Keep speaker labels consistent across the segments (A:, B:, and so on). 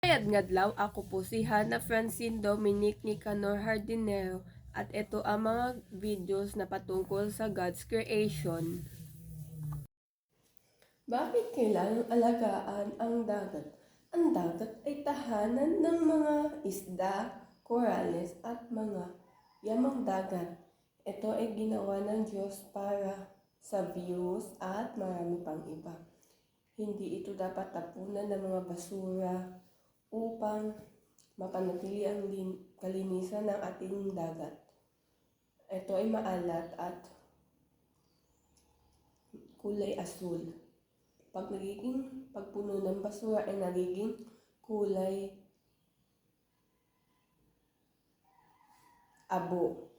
A: Mayad ngadlaw, ako po si Hana Francine Dominic Nicanor Hardinero at ito ang mga videos na patungkol sa God's creation. Bakit kailangang alagaan ang dagat? Ang dagat ay tahanan ng mga isda, korales at mga yamang dagat. Ito ay ginawa ng Diyos para sa views at marami pang iba. Hindi ito dapat tapunan ng mga basura upang mapanatili ang kalinisan ng ating dagat. Ito ay maalat at kulay asul. Pagpuno ng basura ay nagiging kulay abo.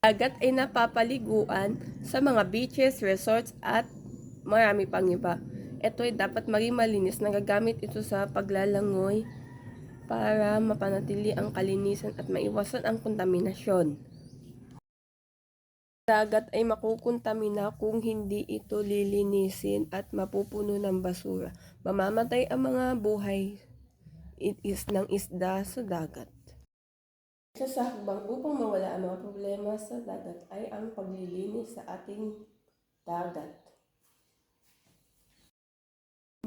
A: Dagat ay napapaliguan sa mga beaches, resorts at marami pang iba. Ito ay dapat maging malinis. Nagagamit ito sa paglalangoy para mapanatili ang kalinisan at maiwasan ang kontaminasyon. Dagat ay makukontamina kung hindi ito lilinisin at mapupuno ng basura. Mamamatay ang mga buhay ng isda sa dagat. Isa sa hakbang upang mawala ang mga problema sa dagat ay ang paglilinis sa ating dagat.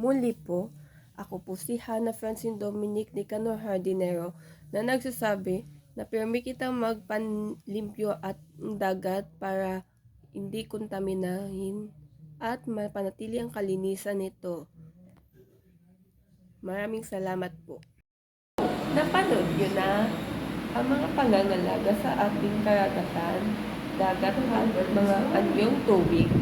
A: Muli po, ako po si Hana Francine Dominic Nicanor Hardinero na nagsasabi na pirmi kitang magpanlimpyo at dagat para hindi kontaminahin at mapanatili ang kalinisan nito. Maraming salamat po. Napanood nyo na ang mga pangangalaga sa ating karagatan, dagat at mga anyong tubig.